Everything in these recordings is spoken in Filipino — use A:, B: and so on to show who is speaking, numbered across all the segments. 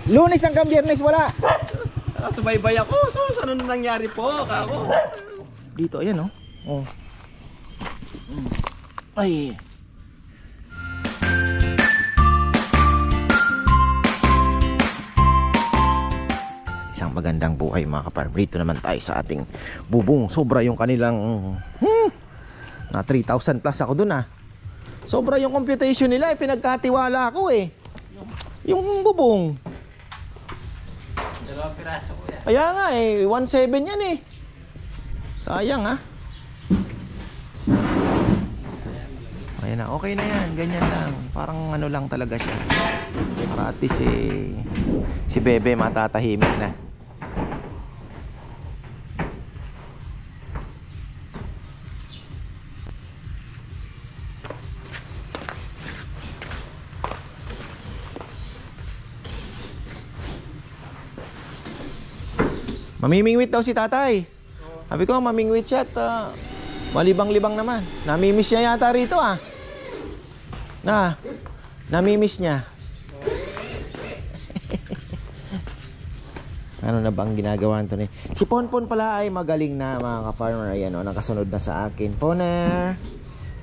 A: Lunes hanggang Biyernes wala.
B: Sumaybay ako. So, ano nangyari po, kako?
A: Dito, ayan, oh. Ay. Isang magandang buhay mga ka-farm. Dito naman tayo sa ating bubong. Sobra yung kanilang na 3,000 plus ako dun Sobra yung computation nila, pinagkatiwala ako yung bubong.
B: Dalawang piraso ko yan.
A: Kaya nga 1.7 yan sayang Ayan na, okay na yan, ganyan lang. Parang ano lang talaga siya. Para at least si Bebe matatahimik na. Mamimingwit daw si tatay. Sabi ko, mamingwit siya at malibang-libang naman. Namimiss niya yata rito namimiss niya. Ano na bang ginagawa nito ni? Si Ponpon pala ay magaling na mga ka-farmer. Ayan nakasunod na sa akin. Poner,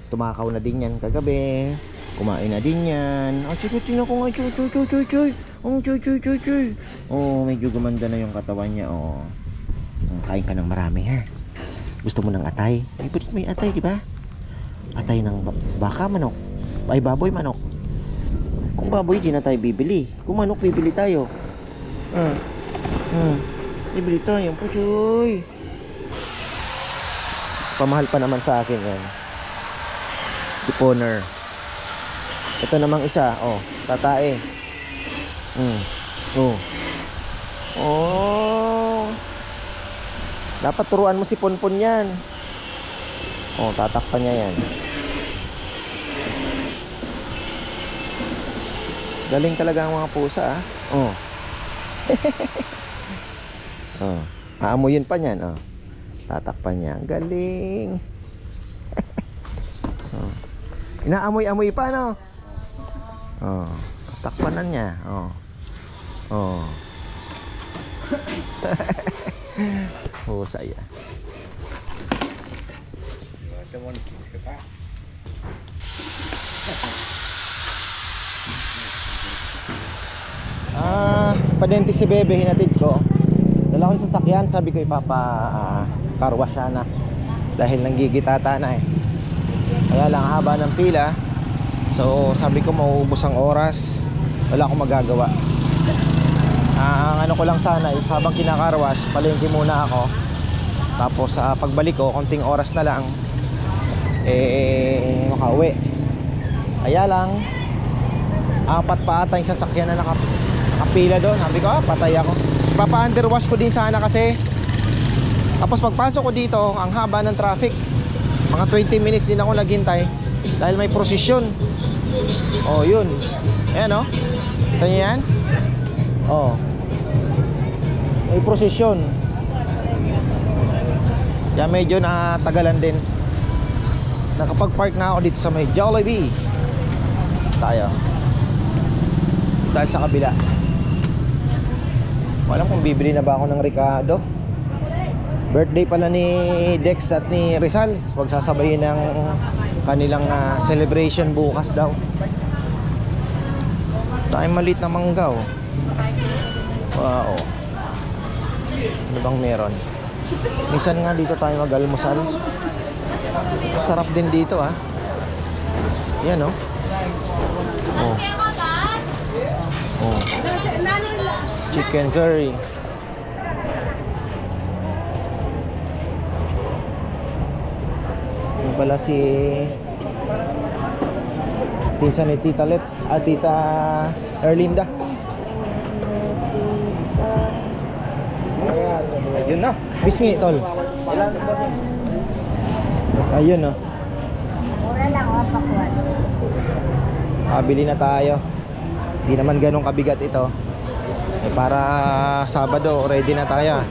A: tumakaw na din yan kagabi. Kumain na din yan. Chuy na ko nga, chuy. Chuy. Medyo gumanda na yung katawan niya. Kain ka ng marami Gusto mo ng atay? Pwede may atay, di ba? Atay ng baka, manok. Ay, baboy, manok. Kung baboy, di na tayo bibili. Kung manok, bibili tayo. Bibili tayo. Chuy. Pamahal pa naman sa akin yan. Deponer. Ito namang isa, tatae. Dapat turuan mo si Ponpon yan. Tatakpan niya yan. Galing talaga ang mga pusa aamuyin pa niyan tatakpan niya. Galing. Inaamoy-amoy pa tatakpan na niya. Saya. Padente si Bebe, hinatid ko. Dala ko yung sasakyan, sabi ko car-wash siya na. Dahil nanggigitata na Kaya lang haba ng pila. So sabi ko mauubos ang oras. Wala akong magagawa. Ang ano ko lang sana is habang kinakarwash, palengke muna ako. Tapos pagbalik ko, konting oras na lang makauwi. Kaya lang 4 pa ata yung sasakyan na nakapila doon. Sabi ko patay ako. Papa-underwash ko din sana kasi. Tapos pagpasok ko dito, ang haba ng traffic. Mga 20 minutes din ako naghintay dahil may prosesyon. Yun. Ayan Kita niyo yan? May prosesyon. Kaya medyo natagalan din. Nakapag-park na ako dito sa may Jollibee. Tayo sa kabila. Walang kung bibili na ba ako ng Ricardo. Birthday pala ni Dex at ni Rizal. Pagsasabayin ng kanilang celebration bukas daw. Tayo maliit na manggaw. Wow. Ano bang meron? Minsan nga dito tayo mag-almusal. Sarap din dito Yan chicken curry. Yung pala si pinsan ni Tita Let at Tita Erlinda. Ayun na, bisngi tol. Ayun
C: Mura lang pakuan.
A: Bili na tayo. Hindi naman ganun kabigat ito. Para Sabado ready na tayo.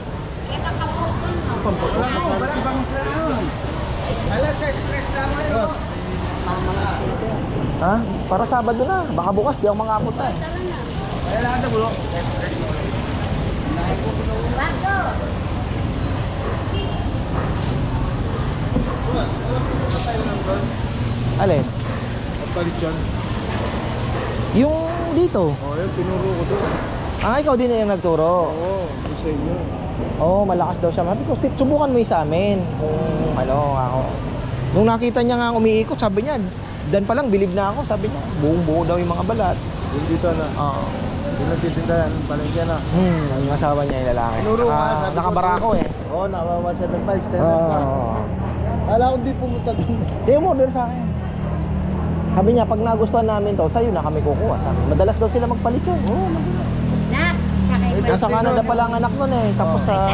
A: Para Sabado na. Baka bukas di ako mangabot
C: Bago.
A: Alin?
D: Palit yan.
A: Yung dito.
D: Oo, yung tinuro ko doon.
A: Ah, ikaw din yung nagturo.
D: Oo, yung sa inyo.
A: Oo, malakas daw siya. Sabi ko, "Steve, subukan mo yung sa amin." Kung ano, ako. Nung nakita niya nga umiikot, sabi niya, dan pa lang, bilib na ako. Sabi niya, buong-buo daw yung mga balat.
D: Yung dito na.
A: Oo.
D: Yung nagtitindahan, palengke na.
A: Yung asawa niya yung lalaki.
D: Tinuro nga, sabi ko,
A: Nakabarako eh.
D: Oo, naka 175, stainless na. Kala ko di pumunta doon.
A: Di umorder sa akin. Sabi niya, pag nagustuhan namin to, sa'yo na kami kukuha. Sabi, madalas daw sila magpalit yun. Oo, madalas.
C: Nak, sakay pa.
A: Nasa Canada pala ang anak nun eh. Tapos sa...
D: May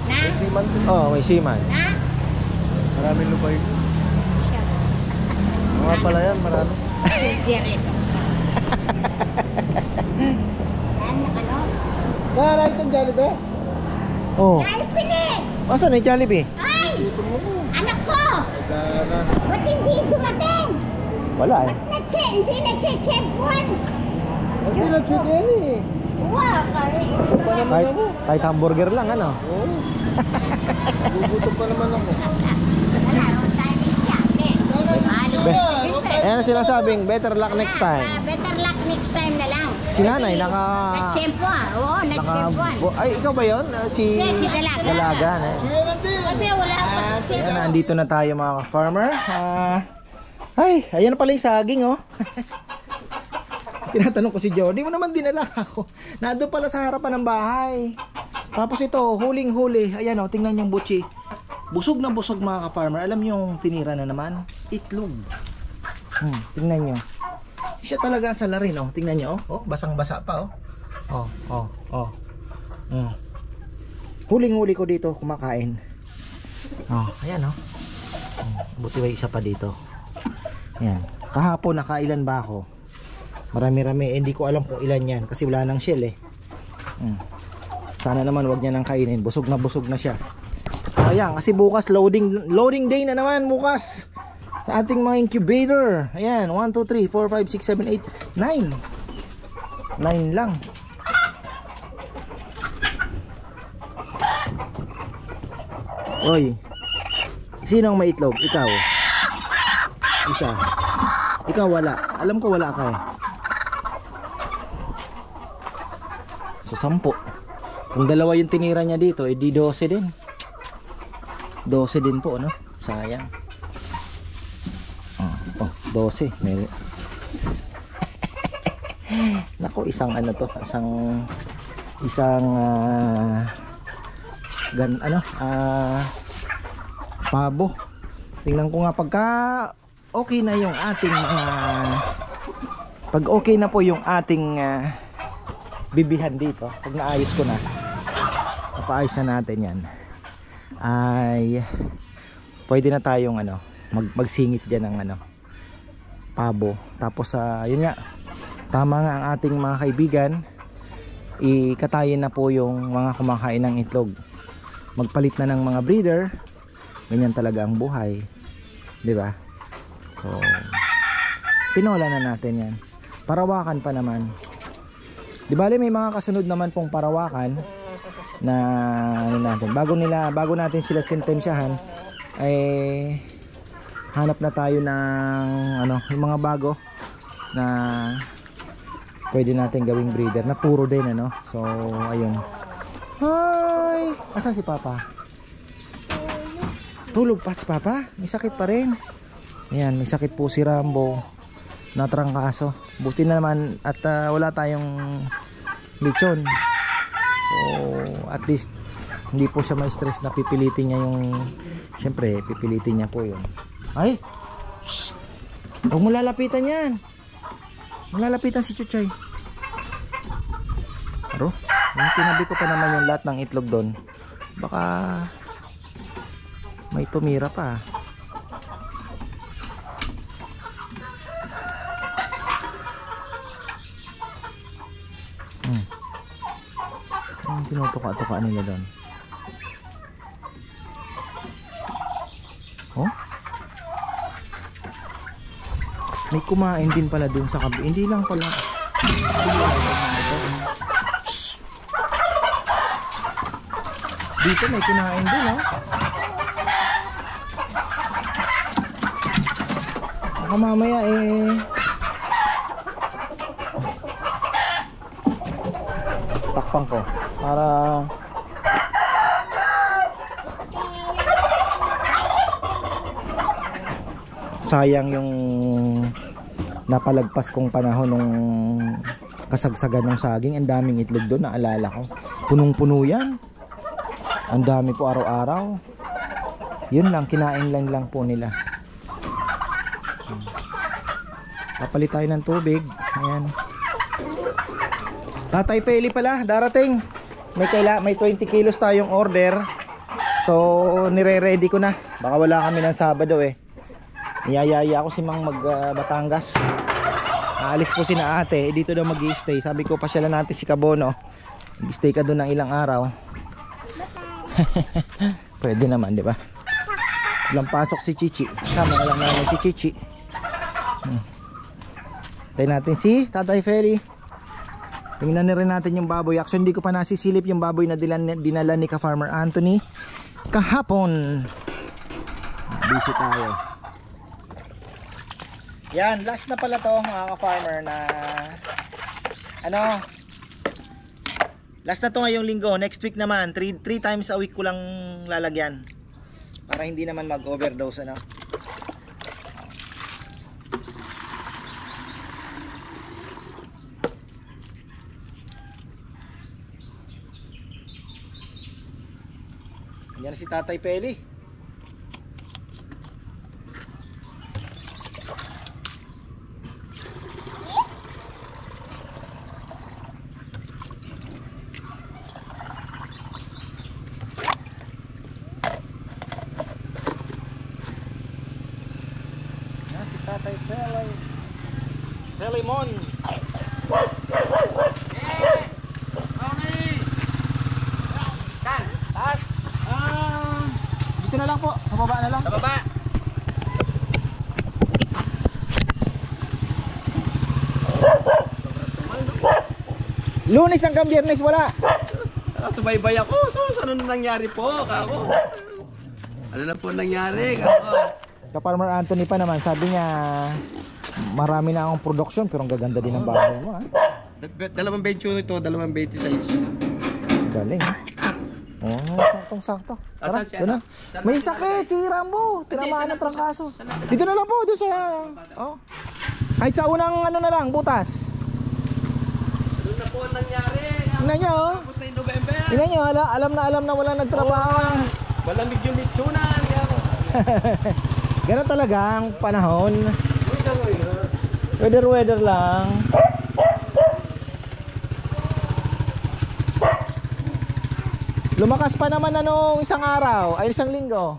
C: Na,
D: siman din.
A: Oo, may seaman.
C: na.
D: Maraming lupay.
C: Siya.
D: Mga pala yan, marami.
C: Direto. Yan, nakano?
D: Nakarait ang Jollibee?
A: Oo.
C: Ay, pinig!
A: Asan yung Jollibee?
C: Ay! Anak ko!
D: Wala na.
C: Ba't hindi dumating?
A: Wala eh.
C: Hindi nag-check
D: Hindi na check yan eh.
C: Wow,
A: Kahit, kahit hamburger lang, ano?
D: Oo. Gugutom pa naman ako.
A: Ayan ang sinasabing, better luck next time.
C: Better luck next time na lang.
A: Si nanay,
C: Nag-tsempo Oo, nag-tsempo
A: Ay, ikaw ba yun? Si...
C: Hindi, si Dalaga.
A: Dalaga, eh.
C: Sabi, wala pa sa tsempo.
A: Ayan, nandito na tayo mga ka-farmer. Ay, ayan na pala yung saging, oh. Tinatanong ko si Jody, mo naman dinala ako. Nandun pala sa harapan ng bahay. Tapos ito, huling-huli. Ayan, oh, tingnan yung butchi. Busog na busog mga ka-farmer. Alam nyo yung tinira na naman? Itlog. Tingnan nyo. Siya talaga sa larin, oh. Tingnan nyo, oh. Basang-basa pa, oh. Oh. Huling-huli ko dito, kumakain. Oh, ayan, oh. Buti may isa pa dito. Ayan. Kahapon, nakailan ba ako? Marami-rami. Hindi ko alam kung ilan yan. Kasi wala nang shell, eh. Sana naman wag niya nang kainin. Busog na siya. Ayan, kasi bukas loading day na naman bukas. Sa ating mga incubator. Ayan, 1, 2, 3, 4, 5, 6, 7, 8, 9. 9 lang. Oy. Sino ang may itlog? Ikaw. Isa. Ikaw wala. Alam ko wala ka eh. So 10. Kung dalawa yung tinira niya dito, edi 12 din. 12 din po, no? Sayang. Oh, 12. May... Nako, isang ano to, isang pabo. Tingnan ko nga pagka okay na yung ating pag okay na po yung ating bibihan dito, pag naayos ko na, napaayos na natin yan, ay pwede na tayong magsingit dyan ng pabo. Tapos yun nga, tama nga ang ating mga kaibigan, ikatayin na po yung mga kumakain ng itlog, magpalit na ng mga breeder. Ganyan talaga ang buhay, di ba? So tinola na natin yan. Parawakan pa naman. Di bale may mga kasunod naman pong parawakan na natin. Bago natin sila sentensyahan, ay hanap na tayo ng yung mga bago na pwede natin gawing breeder na puro din So ayun. Hi! Asan si Papa? Tulog pa si Papa? May sakit pa rin. Ayan, may sakit po si Rambo. Natrangkaso. Buti na naman at wala tayong lechon. So at least hindi po siya ma-stress na pipilitin niya yung, syempre pipilitin niya po yun. Ay! Shh! Huwag mo lalapitan yan. Malalapitan si Chuchay. Aro, yung tinabi ko pa naman yung lahat ng itlog doon. Baka may tumira pa. Yung tinutuka-tuka nila doon. Oh? May kumain din pala doon sa kabi. Hindi lang pala. Dito may kinain din, oh. Baka mamaya takpan ko para sayang yung napalagpas kong panahon nung kasagsagan ng saging. Ang daming itlog doon, naalala ko. Punong-puno yan. Ang dami po araw-araw. Yun lang, kinain lang po nila. Papalit tayo ng tubig. Ayan. Tatay Feli pala, darating. May 20 kilos tayong order. So, nire-ready ko na. Baka wala kami ng Sabado eh. Niyayaya ako si Mang Batangas. Aalis po si na ate, dito daw mag-i-stay. Sabi ko, pasyalan natin si Kabono. Mag-stay ka doon ng ilang araw. Pwede naman, di ba? Walang pasok si Chichi. Sama na lang namin si Chichi. Tayo natin si Tatay Feli. Tingnan na rin natin yung baboy. Actually, hindi ko pa nasisilip yung baboy na dinala ni Ka-Farmer Anthony kahapon. Busy tayo. Yan, last na pala to mga ka-farmer na ano, last na to ngayong linggo. Next week naman 3 times a week ko lang lalagyan para hindi naman mag-overdose, ano. Yan si Tatay Feli. Tatay Felimon. Taas. Dito na lang po, sa baba na lang.
B: Sa baba.
A: Lunes hanggang Biyernes wala.
B: Nakasubaybay ako. So, ano na nangyari po, kako? Ano na po nangyari, kako?
A: Ka-Farmer Anthony pa naman, sabi niya marami na akong production pero ang gaganda din ng bahay mo, ha.
B: 2.21 ito, 2.26.
A: Galing, ha. Oh, saktong-sakto. Tara, doon na. May sakit si Rambo. Tinamaan ng trangkaso. Dito na lang po, doon sa oh. Kahit sa unang ano na lang, butas.
B: Ano na po ang nangyari?
A: Tingnan nyo, oh.
B: Tapos na yung November.
A: Tingnan nyo, alam na wala nagtrabaho.
B: Malamig yung litsunan.
A: Ganun talaga ang panahon. Weather lang. Lumakas pa naman isang araw, ay isang linggo.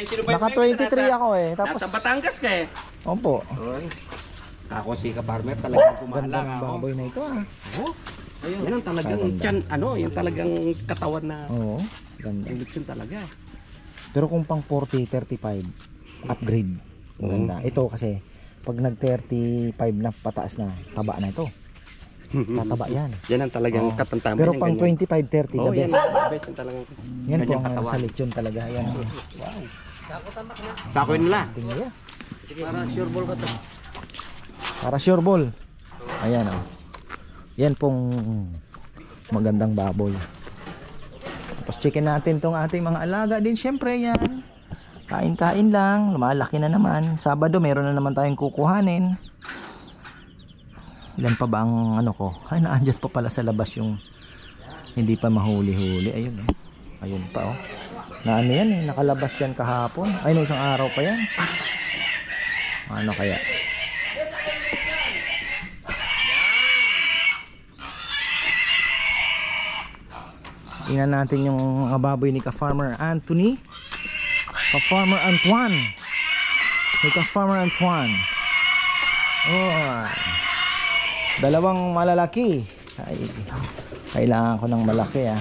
B: Sino ba
A: Naka 23 ako eh. Tapos
B: nasa Batangas ka eh.
A: Opo.
B: Ako si Ka-Farmer talagang
A: Ganda
B: kumalang
A: ng
B: ako.
A: baboy na ito, ah.
B: Oh, yan ang talagang tiyan, yung talagang katawan na.
A: Oo, ganda.
B: Yung lechon talaga.
A: Pero kung pang 40, 35, upgrade. Ganda. Ito kasi, pag nag 35 na pataas na, taba na ito. Tataba yan.
B: Yan ang talagang katantaman.
A: Pero pang 25, 30, the best.
B: The best yung talagang.
A: Yan po ang
B: katawan.
A: sa lechon talaga. Yan.
B: Wow. Sako nila.
A: Tingnan.
B: Para sure ball ka to.
A: Para sure ball. Ayan, oh. Yan pong magandang baboy. Tapos chicken natin tong ating mga alaga din. Syempre yan. Kain-kain lang. Lumalaki na naman. Sabado meron na naman tayong kukuhanin. Ilan pa ba ang ano ko? Ay, naandyan pa pala sa labas yung hindi pa mahuli-huli. Ayun, oh. Ayun pa, oh. Na ano yan eh. Nakalabas yan kahapon. Ay, no, isang araw pa yan. Ano kaya? Tingnan natin yung mga baboy ni Ka-Farmer Anthony. Ka-Farmer Antoine. Ni Ka-Farmer Antoine. Oh. Dalawang malalaki. Ay, kailangan ko ng malaki, ah.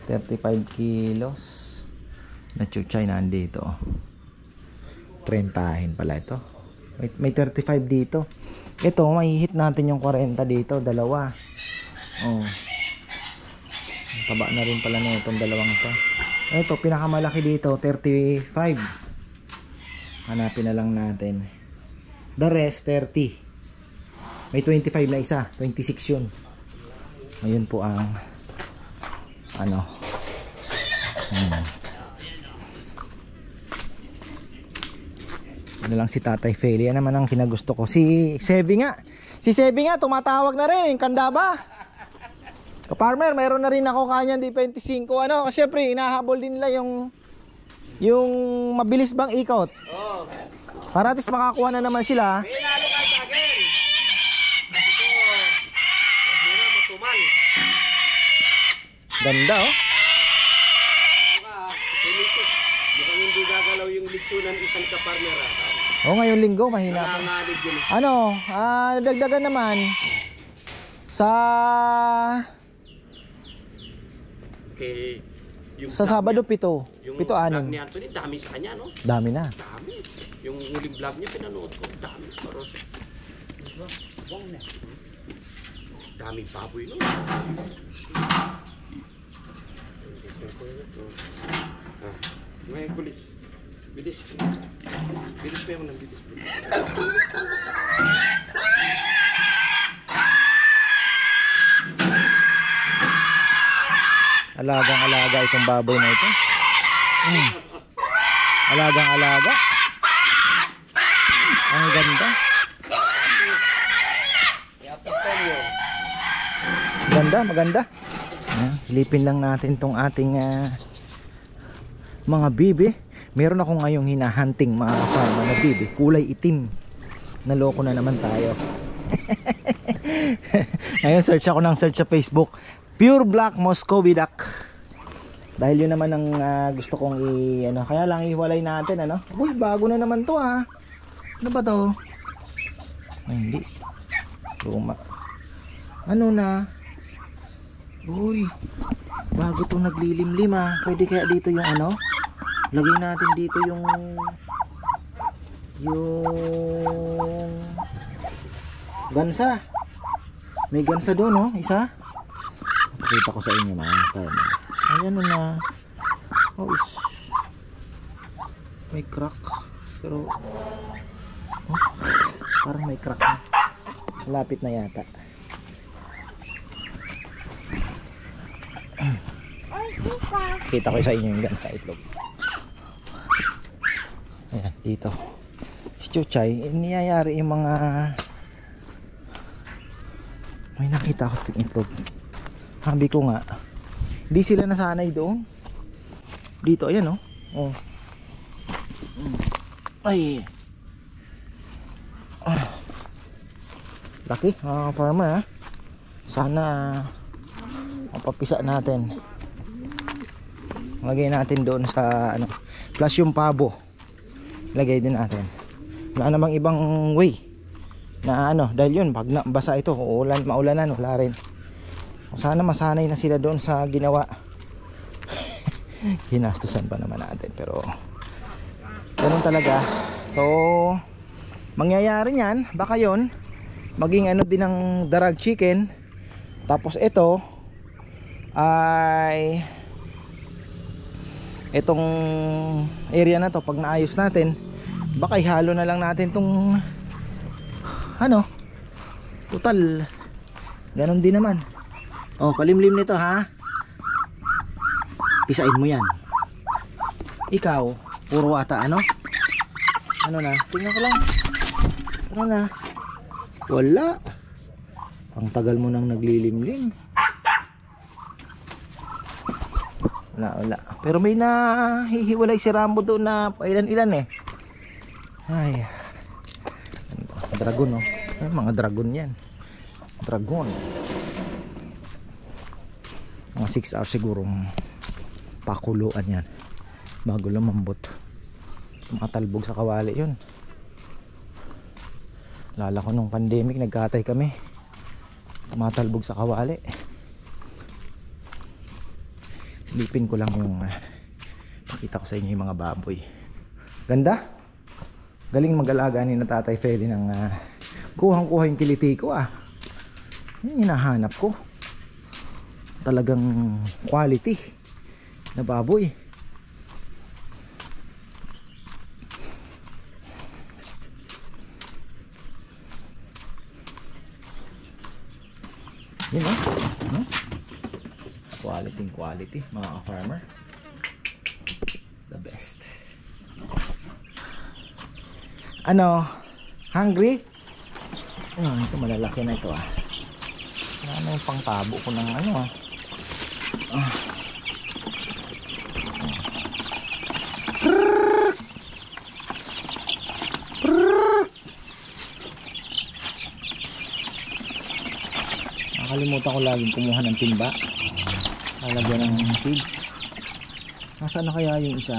A: 35 kilos. Nachuchay nandito. 30 pala ito. May 35 dito. Ito, may hit natin yung 40 dito. Dalawa. Oh. Taba na rin pala na itong dalawang to. Ito, pinakamalaki dito, 35. Hanapin na lang natin. The rest, 30. May 25 na isa, 26 yun. Ayun po ang ano. Ano lang si Tatay Feli. Yan naman ang kinagusto ko. Si Sebi nga. Si Sebi nga, tumatawag na rin. Kanda ba? Ka-farmer, mayroon na rin ako kanyan di 25. Ano, kasi syempre, inahabol din nila yung mabilis bang ikot.
B: Oo.
A: Para at least makakuha na naman sila.
B: May nalo ka sa akin. Ito. Huwag mo na matumal.
A: Ganda oh.
B: Mukhang hindi gagalaw yung litsunan isang ka-farmer.
A: Oh, ngayong linggo mahina pa.
B: Nangangalig yun.
A: Ano, nadagdagan naman sa
B: Okay.
A: sa Sabado 7.
B: Yung
A: 7-6.
B: vlog ni Anthony, dami sa kanya, no?
A: Dami na.
B: Dami. Yung huling vlog niya, pinanood ko. Dami. Paros. Daming baboy, no? May kulis. Bilis. Bilis pa yung bilis.
A: Alagang-alaga itong baboy na ito. Alagang-alaga. Ang ganda. Ganda, maganda. Ayan, silipin lang natin tong ating mga bibi. Meron ako ngayong hinahunting mga farmer na bibi. Kulay itim. Naloko na naman tayo. Ngayon search ako ng search sa Facebook. Pure Black Muscovy Duck. Dahil yun naman ang gusto kong ano, kaya lang ihiwalay natin ano. Uy, bago na naman to ah. Ano ba to? Ay, hindi. Luma. Ano na? Uy, bago tong naglilimlim ah. Pwede kaya dito yung ano? Lagay natin dito yung gansa. May gansa doon oh, isa. Pakita ko sa inyo mga farmer. Ayan na. Oh, may crack. Pero parang may crack na. Malapit na yata. Kita ko sa inyo yung gansa itlog. Ayan, dito. Si Chuchay, niyayari yung mga may nakita ko yung itlog. Sabi ko nga, hindi sila nasanay doon. Dito, ayan oh. Oh. Ay. Laki, farmer ha. Sana mapapisa natin. Lagay natin doon sa ano, plus yung pabo. Lagay din natin. Wala namang ibang way na ano, dahil yun pag basa ito, uulan, maulanan, wala rin. Sana masanay na sila doon sa ginawa. Hinastusan pa naman natin, pero ganun talaga. So mangyayari niyan, baka yon maging ano din ng darag chicken. Tapos ito ay itong area na to, pag naayos natin, baka ihalo na lang natin tong ano, total ganun din naman. Oh, kalimlim nito ha. Pisain mo yan. Ikaw, puro ata ano? Ano na? Tingnan ko lang. Ano na? Wala. Ang tagal mo nang naglilimlim. Wala. Pero may nahihiwalay si Rambo doon na ilan-ilan eh. Ay. Dragon oh. Ay, mga dragon yan. Dragon. Mga 6 hours siguro pakuluan yan bago lumambot. Tumatalbog sa kawali yun. Lala ko nung pandemic nagkatay kami, tumatalbog sa kawali. Silipin ko lang yung pakita ko sa inyo yung mga baboy. Ganda. Galing mag-alaga ni na Tatay Feli ng kuhang-kuha yung kiliti ko ah. Yung hinahanap ko. talagang quality na baboy. Yun no? Quality mga farmer. The best. Ano? Hungry? Ito malalaki na ito Ano yung pangtabo ko ng ano Nakalimutan ko laging kumuha ng timba. Lalagyan ng pigs. Nasaan na kaya yung isa?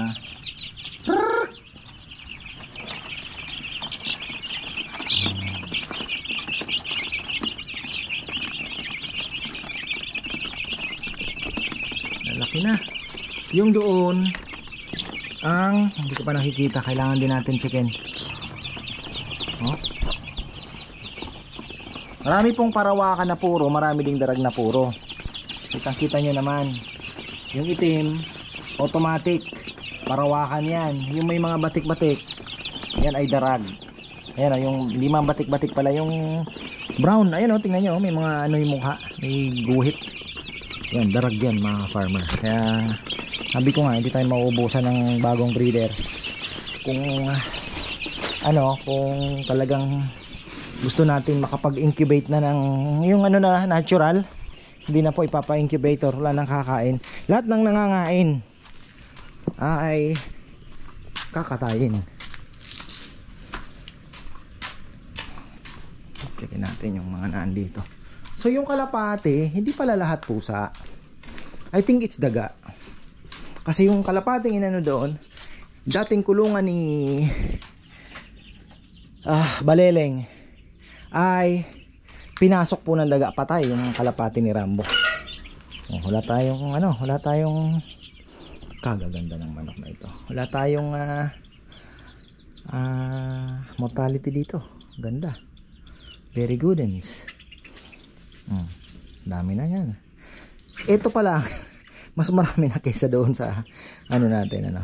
A: Lalaki na. Yung doon ang hindi ko pa nakikita, kailangan din natin checkin. Marami pong parawakan na puro, marami ding darag na puro. Kitang kita nyo naman. Yung itim automatic, parawakan yan. Yung may mga batik-batik, yan ay darag. Ayan yung lima batik-batik pala. Yung brown, ayan tingnan nyo, may mga ano yung mukha, may guhit. Yan, darag yan mga farmer. Kaya sabi ko nga, hindi tayo mauubusan ng bagong breeder. Kung kung talagang gusto natin makapag-incubate na ng yung ano na natural, hindi na po ipapa-incubator, wala nang kakain. Lahat ng nangangain ay kakatayin. Checkin natin yung mga nandito. So yung kalapate, hindi pala lahat pusa. I think it's daga. Kasi yung kalapating inano doon, dating kulungan ni Baleleng ay pinasok po ng daga, patay yung kalapati ni Rambo. Wala tayong kagaganda ng manok na ito. Wala tayong mortality dito. Ganda. Very good ones. Dami na yan. Ito pala mas marami na kaysa doon sa natin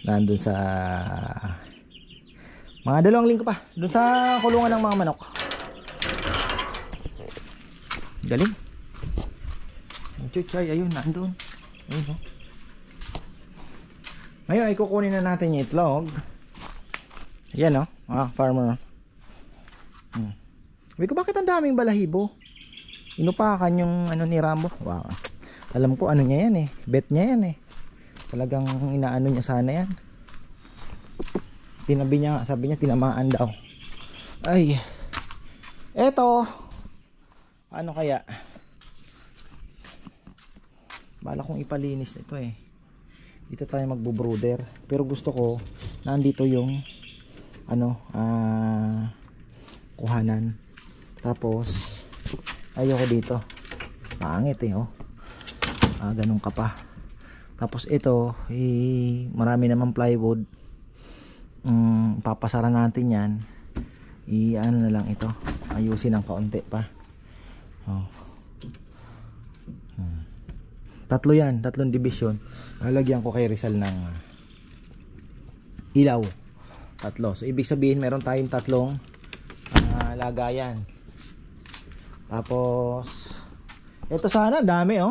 A: nandun sa mga 2 linggo pa doon sa kulungan ng mga manok. Galing. Chuchay, ayun, nandun. Ayun, ngayon ay kukunin na natin yung itlog. Ayan farmer. Sabi ko, bakit ang daming balahibo? Inupakan yung ni Rambo. Wow. Alam ko niya yan bet niya yan talagang inaano niya sana yan. Tinabi niya nga, sabi niya tinamaan daw. Ay, eto ano kaya, bala kong ipalinis ito dito tayo magbo-brooder, pero gusto ko nandito yung kuhanan, tapos ayoko dito, pangit ganun ka pa. Tapos ito marami naman plywood, papasara natin yan, na lang ito, ayusin ng kaunti pa. Tatlo yan, 3 division. Lalagyan ko kay Rizal ng ilaw, 3. So ibig sabihin meron tayong 3 lagayan. Tapos ito sana dami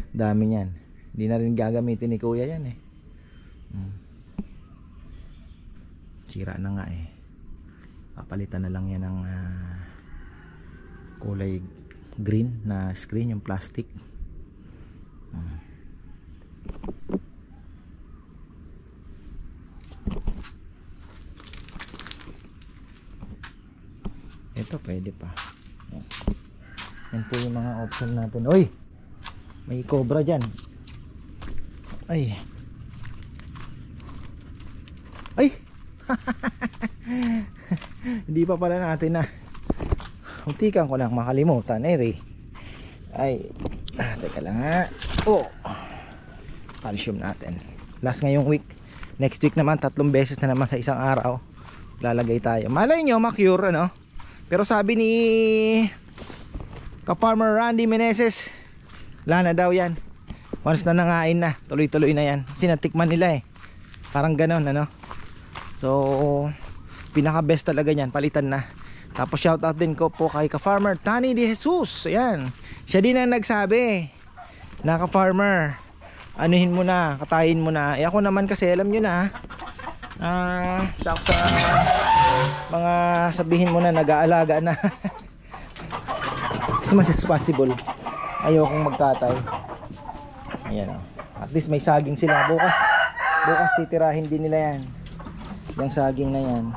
A: dami niyan. Hindi na rin gagamitin ni kuya yan sira na nga papalitan na lang yan ng kulay green na screen, yung plastic. Ito pwede pa. Yan po yung mga option natin. Oy, may cobra dyan. Ay hindi pa pala natin muntikan ko lang makalimutan Ray. Teka lang calcium natin last ngayong week. Next week naman 3 beses na naman sa isang araw lalagay tayo. Malay nyo ma-cure pero sabi ni Ka-Farmer Randy Meneses. Wala na daw yan. Once na nangain na, tuloy-tuloy na yan. Kasi natikman nila eh. Parang ganon ano. So pinaka best talaga yan, palitan na. Tapos shoutout din ko po kay Ka-Farmer Tani De Jesus. Ayan, siya din ang nagsabi na Ka-Farmer, anuhin mo na, katayin mo na. Ako naman kasi alam nyo na sa mga sabihin mo na nag-aalaga na as much as possible ayokong magkatay. Ayan o. At least may saging sila. Bukas titirahin din nila yan. Yung saging na yan.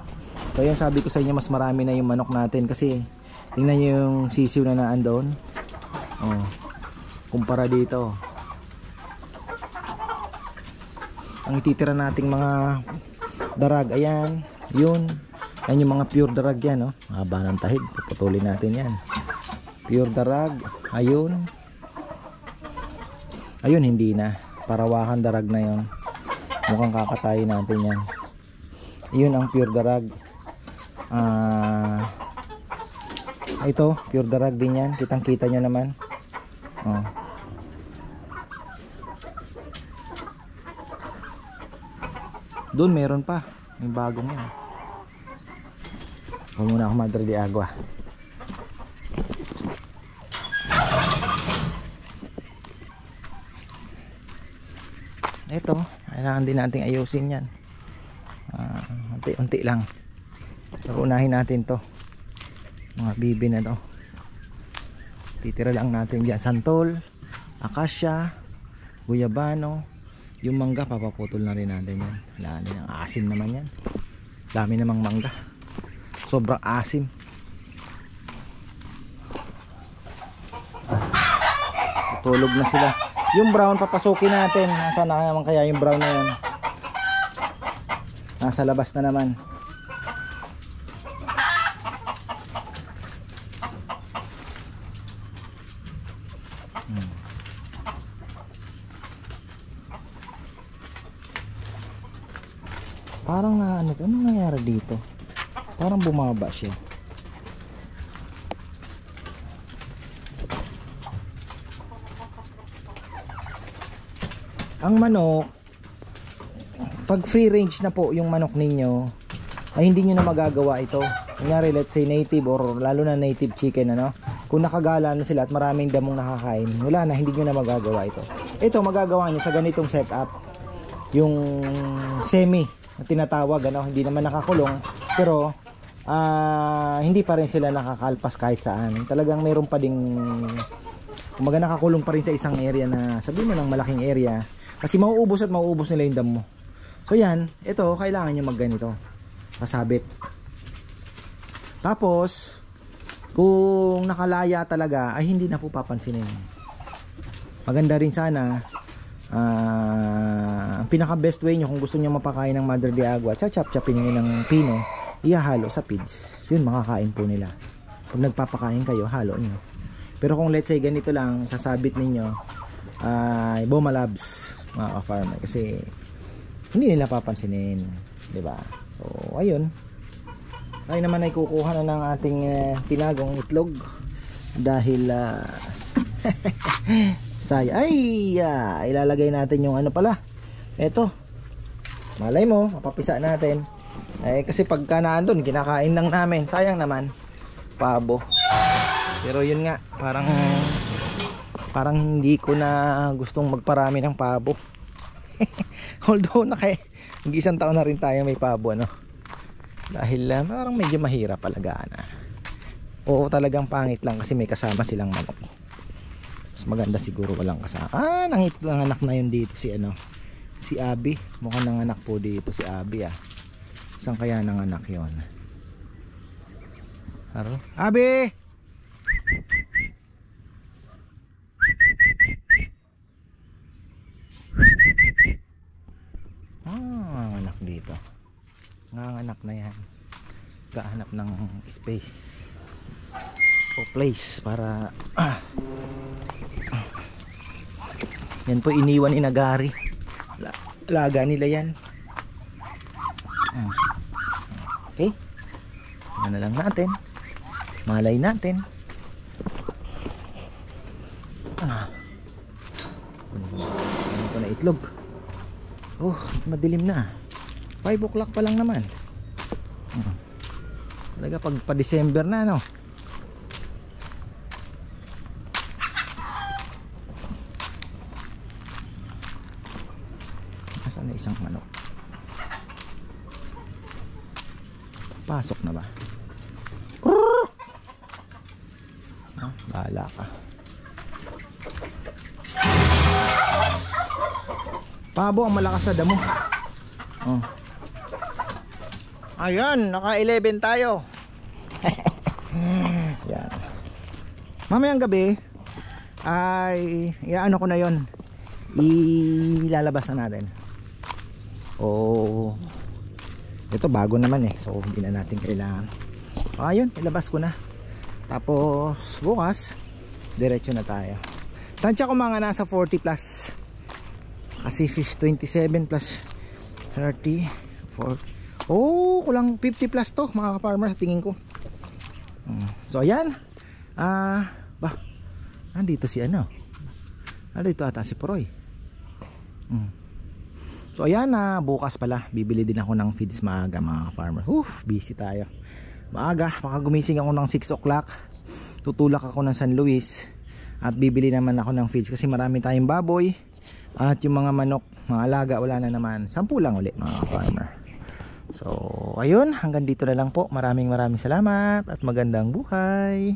A: So yung sabi ko sa inyo, mas marami na yung manok natin. Kasi tingnan nyo yung sisiw na naandun. Oh, kumpara dito. Ang ititira nating mga darag. Ayan. Yun. Ayan yung mga pure darag yan. Oh. Haba ng tahid. Puputulin natin yan. Pure darag. Ayun. Ayun, hindi na. Parawakan darag na yon. Mukhang kakatayin natin yan. Yun ang pure darag. Ito, pure darag din yan. Kitang kita nyo naman. Oh. Doon meron pa. May bagong yan. Huwag muna ako Madre de Agua. Ito, kailangan din nating ayusin yan. Unti-unti lang. So, unahin natin to. Mga bibi na to. Titira lang natin dyan. Santol, akasya, guyabano. Yung mangga, papaputol na rin natin yan. Wala na yan. Asim naman yan. Dami namang mangga. Sobrang asim. Tulog na sila. Yung brown papasukin natin. Nasaan na naman kaya yung brown na yun? Nasa labas na naman. Parang na ano to? Anong nangyari dito? Parang bumaba siya. Ang manok, pag free range na po yung manok ninyo, ay hindi nyo na magagawa ito. Kunyari, let's say native or lalo na native chicken, ano? Kung nakagala na sila at maraming damong nakakain, wala na, hindi nyo na magagawa ito. Ito, magagawa nyo sa ganitong setup. Yung semi na tinatawag, ano? Hindi naman nakakulong, pero hindi pa rin sila nakakalpas kahit saan. Talagang meron pa ding, kumaga nakakulong pa rin sa isang area na, sabihin mo ng malaking area. Kasi mauubos at mauubos nila yung dam mo. So yan, ito kailangan nyo magganito. Kasabit. Tapos, kung nakalaya talaga, ay hindi na po papansinin. Maganda rin sana, ang pinaka best way nyo kung gusto nyo mapakain ng Madre de Agua, chachap-chapin nyo ng pino, ihahalo sa pids. Yun, makakain po nila. Pag nagpapakain kayo, halo nyo. Pero kung let's say ganito lang, sasabit ninyo, Boma Labs, mga ka-farmer, kasi hindi nila papansinin, di ba? So ayun, ay naman ay kukuha na ng ating tinagong itlog dahil ilalagay natin yung ano pala, eto, malay mo mapapisa natin kasi pagka naandun kinakain lang namin, sayang naman, pabo. Pero yun nga, parang hindi ko na gustong magparami ng pabo. Although isang taon na rin tayo may pabo, ano? Dahil parang medyo mahirap alagaan. Oo, talagang pangit lang kasi may kasama silang manok. Mas maganda siguro walang kasama. Nanganak na yun dito si Abby. Mukhang nanganak po dito si Abby, Saan kaya nanganak yun? Abby! Anak dito. Nanganak na yan. Gahanap ng space o place para yan po iniwan ni Nagari. Laga nila yan. Okay, ano lang natin, malay natin. itlog. Oh, madilim na. 5 o'clock pa lang naman. Talaga pag pa December na, no? Nasaan na isang manok? Pasok na ba? Bahala ka. Pabo ang malakas sa damo. Oh. Ayan, naka 11 tayo. Yan. Mamayang gabi ay ano ko na yon, ilalabas na natin. Oh, ito bago naman eh, so hindi na natin kailangan. Ayun, ilabas ko na. Tapos bukas diretso na tayo. Tansya ko mga nasa 40 plus, kasi 27 plus 30 40. Oh, kulang 50 plus to mga ka-farmer tingin ko. So ayan. Nandito si ano, nandito ata si Puroy. So ayan, bukas pala bibili din ako ng feeds maaga mga farmer. Busy tayo maaga, baka gumising ako ng 6 o'clock, tutulak ako ng San Luis at bibili naman ako ng feeds kasi marami tayong baboy at yung mga manok, mga alaga wala na naman, 10 lang ulit mga farmer. So ayun, hanggang dito na lang po. Maraming salamat at magandang buhay.